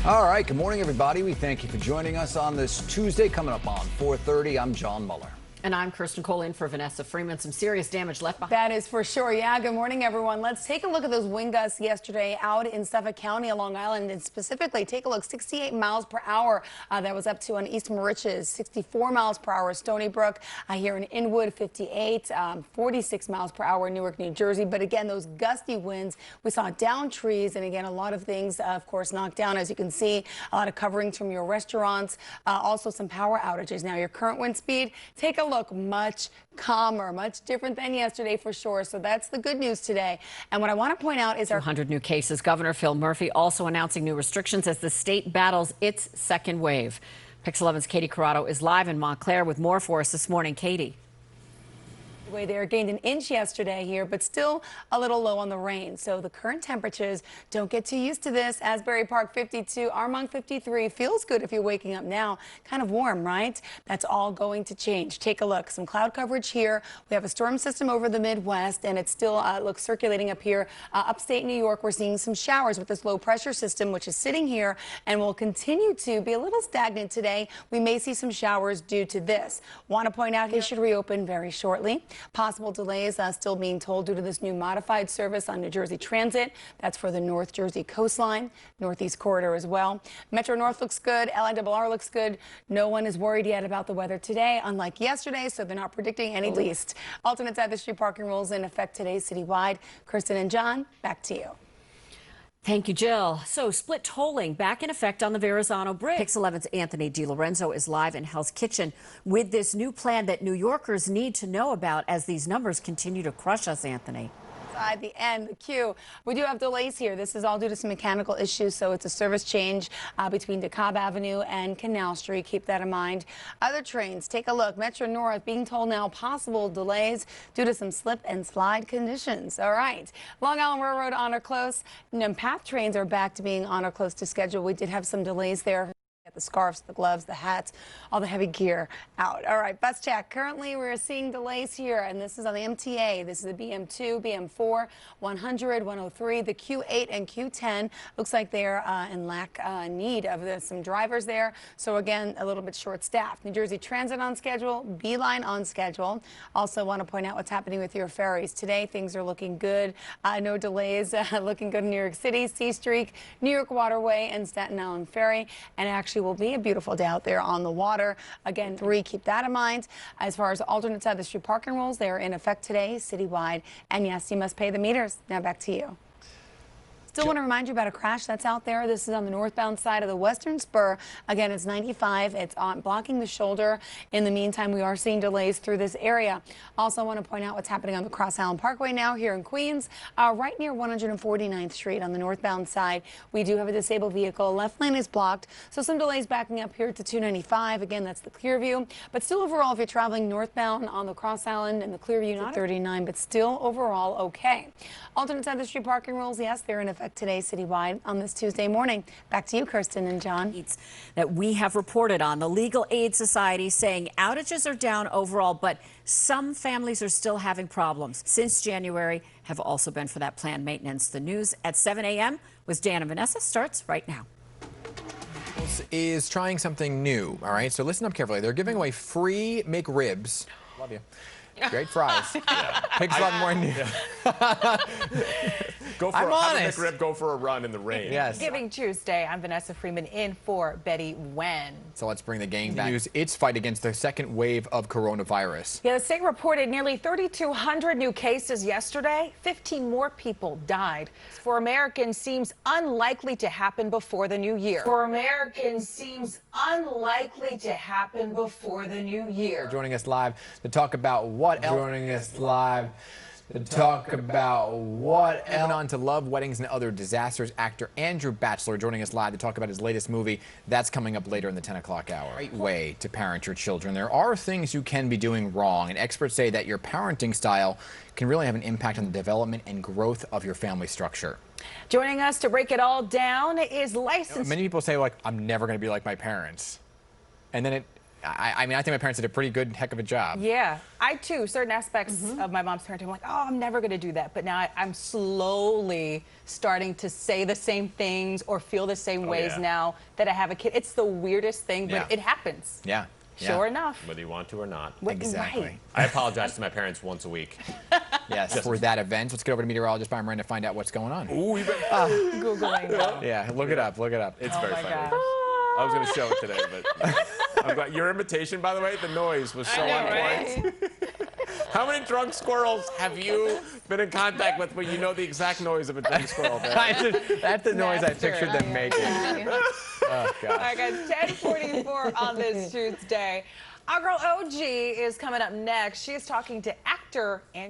All right, good morning, everybody. We thank you for joining us on this Tuesday. Coming up on 4:30, I'm John Muller. And I'm Kirstin in for Vanessa Freeman. Some serious damage left behind. That is for sure. Yeah, good morning, everyone. Let's take a look at those wind gusts yesterday out in Suffolk County along Island. And specifically, take a look, 68 miles per hour. That was up to on East Moriches, 64 miles per hour Stony Brook. Here in Inwood, 58, 46 miles per hour in Newark, New Jersey. But again, those gusty winds, we saw down trees. And again, a lot of things, of course, knocked down. As you can see, a lot of coverings from your restaurants. Also some power outages. Now, your current wind speed, take a look. Much calmer, much different than yesterday for sure. So that's the good news today. And what I want to point out is 200 new cases. Governor Phil Murphy also announcing new restrictions as the state battles its second wave. Pix 11's Katie Corrado is live in Montclair with more for us this morning. Katie. There gained an inch yesterday here, but still a little low on the rain. So the current temperatures, don't get too used to this. Asbury Park 52, Armonk 53. Feels good if you're waking up now. Kind of warm, right? That's all going to change. Take a look. Some cloud coverage here. We have a storm system over the Midwest, and it still looks circulating up here. Upstate New York, we're seeing some showers with this low pressure system, which is sitting here and will continue to be a little stagnant today. We may see some showers due to this. Want to point out, it should reopen very shortly. Possible delays still being told due to this new modified service on New Jersey Transit. That's for the North Jersey coastline, Northeast corridor as well. Metro North looks good. LIRR looks good. No one is worried yet about the weather today, unlike yesterday, so they're not predicting any least. Alternate side of the street parking rules in effect today citywide. Kirstin and John, back to you. Thank you, Jill. So split tolling back in effect on the Verrazano Bridge. Pix 11's Anthony DiLorenzo is live in Hell's Kitchen with this new plan that New Yorkers need to know about as these numbers continue to crush us, Anthony. The end, the queue. We do have delays here. This is all due to some mechanical issues, so it's a service change between DeKalb Avenue and Canal Street. Keep that in mind. Other trains, take a look. Metro North being told now possible delays due to some slip and slide conditions. All right. Long Island Railroad on or close. PATH trains are back to being on or close to schedule. We did have some delays there. The scarves, the gloves, the hats, all the heavy gear out. All right, bus check. Currently, we're seeing delays here, and this is on the MTA. This is the BM2, BM4, 100, 103, the Q8 and Q10. Looks like they're in need of some drivers there. So again, a little bit short-staffed. New Jersey Transit on schedule, Beeline on schedule. Also want to point out what's happening with your ferries. Today, things are looking good. No delays. Looking good in New York City, C Streak, New York Waterway, and Staten Island Ferry. And actually, will be a beautiful day out there on the water. Again, 3, keep that in mind. As far as alternate side of the street parking rules, they are in effect today, citywide. And yes, you must pay the meters. Now back to you. Still want to remind you about a crash that's out there. This is on the northbound side of the Western Spur. Again, it's 95. It's blocking the shoulder. In the meantime, we are seeing delays through this area. Also, I want to point out what's happening on the Cross Island Parkway now here in Queens, right near 149th Street on the northbound side. We do have a disabled vehicle. Left lane is blocked, so some delays backing up here to 295. Again, that's the Clearview. But still overall, if you're traveling northbound on the Cross Island and the Clearview, not 39, but still overall okay. Alternate side of the street parking rules, yes, they're in effect today citywide on this Tuesday morning. Back to you, Kirstin and John. That we have reported on. The Legal Aid Society saying outages are down overall, but some families are still having problems. Since January have also been for that planned maintenance. The news at 7 a.m. with Dan and Vanessa starts right now. Is trying something new, all right? So listen up carefully. They're giving away free McRibs. Love you. Great fries. Takes a lot more new. Go for I'm honest. McRib, go for a run in the rain. Yes. Giving Tuesday, I'm Vanessa Freeman in for Betty Wen. So let's bring the gang back. News its fight against the second wave of coronavirus. Yeah, the state reported nearly 3,200 new cases yesterday. 15 more people died. For Americans, seems unlikely to happen before the new year. Joining us live to talk about what else. Moving on to love, weddings, and other disasters. Actor Andrew Bachelor joining us live to talk about his latest movie. That's coming up later in the 10 o'clock hour. Great way to parent your children. There are things you can be doing wrong, and experts say that your parenting style can really have an impact on the development and growth of your family structure. Joining us to break it all down is licensed. Many people say, like, I'm never going to be like my parents. And then I mean, I think my parents did a pretty good heck of a job. Yeah, I too, certain aspects of my mom's parenting, I'm like, oh, I'm never gonna do that. But now I'm slowly starting to say the same things or feel the same ways now that I have a kid. It's the weirdest thing, but it happens. Yeah. Sure enough. Whether you want to or not. Exactly. Right. I apologize to my parents once a week. Yes, for that event. Let's get over to meteorologist Byron Miranda to find out what's going on. Ooh, Googling now. Yeah, look it up. Look it up. It's Oh very my funny. gosh. I was going to show it today, but I'm glad. Your imitation, by the way, the noise was so on point. How many drunk squirrels have you been in contact with where you know the exact noise of a drunk squirrel? That's the noise I pictured them making. Oh, gosh. All right, guys, 10:44 on this Tuesday. Our girl OG is coming up next. She is talking to actor Andrew.